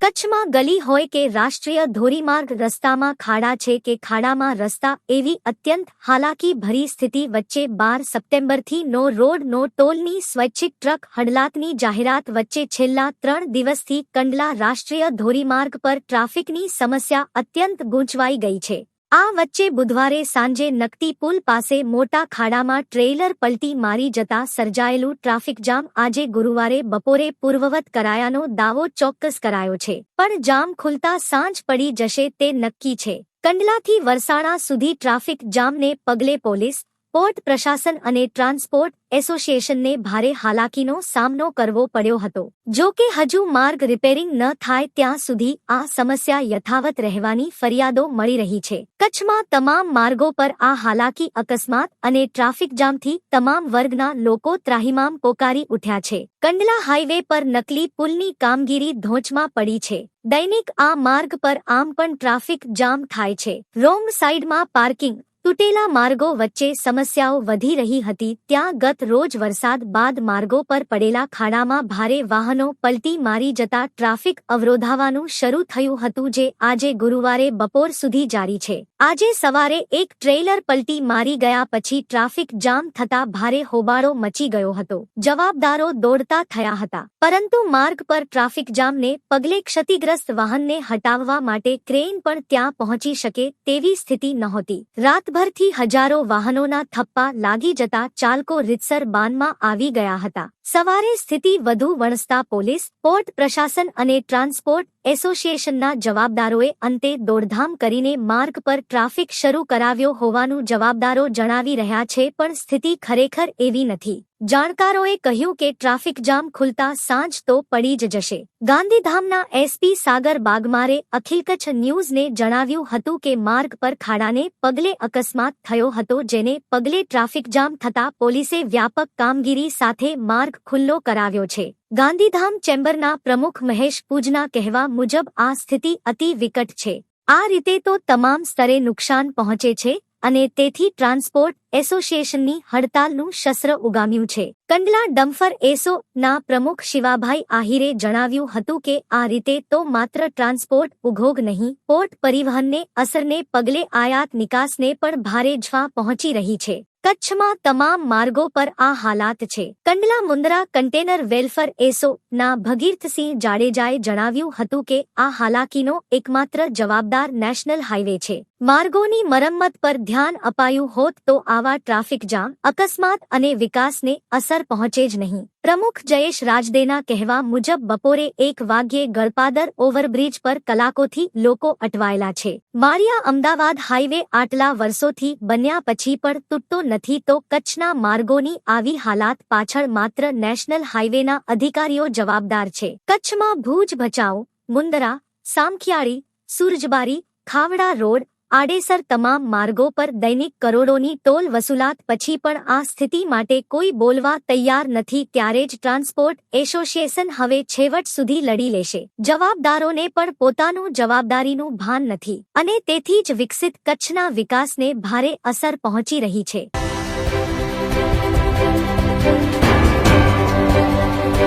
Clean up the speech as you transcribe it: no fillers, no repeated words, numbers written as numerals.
કચ્છમાં ગલી હોય કે રાષ્ટ્રીય ધોરીમાર્ગ, રસ્તામાં ખાડા છે કે ખાડામાં રસ્તા, એવી અત્યંત હાલાકી ભરી સ્થિતિ વચ્ચે 12 સપ્ટેમ્બરથી નો રોડ નો ટોલની સ્વૈચ્છિક ટ્રક હડલાતની જાહેરાત વચ્ચે છેલ્લા 3 દિવસથી કંડલા રાષ્ટ્રીય ધોરીમાર્ગ પર ટ્રાફિકની સમસ્યા અત્યંત ગૂંચવાઈ ગઈ છે। આ વચ્ચે બુધવારે સાંજે નકતી પુલ પાસે મોટા ખાડામાં ટ્રેલર પલટી મારી જતા સર્જાયેલું ટ્રાફિક જામ આજે ગુરુવારે બપોરે પૂર્વવત કરાયાનો દાવો ચોક્કસ કરાયો છે, પણ જામ ખુલતા સાંજ પડી જશે તે નક્કી છે। કંડલાથી વરસાણા સુધી ટ્રાફિક જામને પગલે પોલીસ, પોર્ટ પ્રશાસન અને ટ્રાન્સપોર્ટ એસોસિએશનને ભારે હાલાકીનો સામનો કરવો પડ્યો હતો। જો કે હજુ માર્ગ રિપેરિંગ ન થાય ત્યાં સુધી આ સમસ્યા યથાવત રહેવાની ફરિયાદો મળી રહી છે। કચ્છમાં તમામ માર્ગો પર આ હાલાકી, અકસ્માત અને ટ્રાફિક જામથી તમામ વર્ગના લોકો ત્રાહિમામ પોકારી ઉઠ્યા છે। કંડલા હાઈવે પર નકલી પુલની કામગીરી ધોંચમાં પડી છે। દૈનિક આ માર્ગ પર આમ પણ ટ્રાફિક જામ થાય છે। રોંગ સાઈડમાં પાર્કિંગ, તૂટેલા માર્ગો વચ્ચે સમસ્યાઓ વધી રહી હતી ત્યાં ગત રોજ વરસાદ બાદ માર્ગો પર પડેલા ખાડામાં ભારે વાહનો પલટી મારી જતા ટ્રાફિક અવરોધાવાનું શરૂ થયું હતું, જે આજે ગુરુવારે બપોર સુધી જારી છે। આજે સવારે એક ટ્રેલર પલટી મારી ગયા પછી ટ્રાફિક જામ થતા ભારે હોબાળો મચી ગયો હતો। જવાબદારો દોડતા થયા હતા, પરંતુ માર્ગ પર ટ્રાફિક જામને પગલે ક્ષતિગ્રસ્ત વાહનને હટાવવા માટે ક્રેન પણ ત્યાં પહોંચી શકે તેવી સ્થિતિ નહોતી। રાતભરથી હજારો વાહનોના થપ્પા લાગી જતા ચાલકો રીતસર બાનમાં આવી ગયા હતા। સવારે સ્થિતિ વધુ વણસતા પોલીસ, પોર્ટ પ્રશાસન અને ટ્રાન્સપોર્ટ એસોસિએશનના જવાબદારોએ અંતે દોડધામ કરીને માર્ગ પર ટ્રાફિક શરૂ કરાવ્યો હોવાનું જવાબદારો જણાવી રહ્યા છે, પણ સ્થિતિ ખરેખર એવી નથી। જાણકારોએ કહ્યું કે ટ્રાફિક જામ ખુલતા સાંજ તો પડી જ જશે। ગાંધીધામના એસપી સાગર બાગમારે અખિલ કચ્છ ન્યૂઝને જણાવ્યું હતું કે માર્ગ પર ખાડાને પગલે અકસ્માત થયો હતો, જેને પગલે ટ્રાફિક જામ થતા પોલીસે વ્યાપક કામગીરી સાથે માર્ગ ખુલ્લો કરાવ્યો છે। ગાંધીધામ ચેમ્બરના પ્રમુખ મહેશ પૂજના કહેવા મુજબ આ સ્થિતિ અતિ વિકટ છે। આ રીતે તો તમામ સ્તરે નુકસાન પહોંચે છે અને તેથી ટ્રાન્સપોર્ટ એસોસિએશનની હડતાલનું શસ્ત્ર ઉગામ્યું છે। કંડલા ડમ્ફર એસો ના પ્રમુખ શિવાભાઈ આહિરે જણાવ્યું હતું કે આ રીતે તો માત્ર ટ્રાન્સપોર્ટ ઉદ્યોગ નહીં, પોર્ટ પરિવહનને અસરને પગલે આયાત નિકાસને પણ ભારે ઝવા પહોંચી રહી છે। કચ્છમાં તમામ માર્ગો પર આ હાલાત છે। કંડલા મુન્દ્રા કન્ટેનર વેલફેર એસો ના ભગીરથસિંહ જાડેજાએ જણાવ્યું હતું કે આ હાલાકીનો એકમાત્ર જવાબદાર નેશનલ હાઈવે છે। માર્ગોની મરમ્મત પર ધ્યાન અપાયું હોત તો આવા ટ્રાફિક જામ, અકસ્માત અને વિકાસને અસર પહોંચે જ નહીં। પ્રમુખ જયેશ રાજદેના કહેવા મુજબ બપોરે 1 વાગ્યે ગળપાદર ઓવરબ્રિજ પર કલાકોથી લોકો અટવાયેલા છે। મારિયા અમદાવાદ હાઈવે આટલા વર્ષોથી બન્યા પછી પણ તૂટતો નથી તો કચ્છના માર્ગોની આવી હાલાત પાછળ માત્ર નેશનલ હાઈવેના અધિકારીઓ જવાબદાર છે। કચ્છમાં ભુજ ભચાઉ, મુન્દ્રા, સામખિયાળી, સુરજબારી, ખાવડા રોડ આડેસર તમામ માર્ગો પર દૈનિક કરોડોની ટોલ વસૂલાત પછી પણ આ સ્થિતિ માટે કોઈ બોલવા તૈયાર નથી, ત્યારે જ ટ્રાન્સપોર્ટ એસોસિએશન હવે છેવટ સુધી લડી લેશે। જવાબદારોને પણ પોતાનું જવાબદારીનું ભાન નથી અને તેથી જ વિકસિત કચ્છના વિકાસને ભારે અસર પહોંચી રહી છે।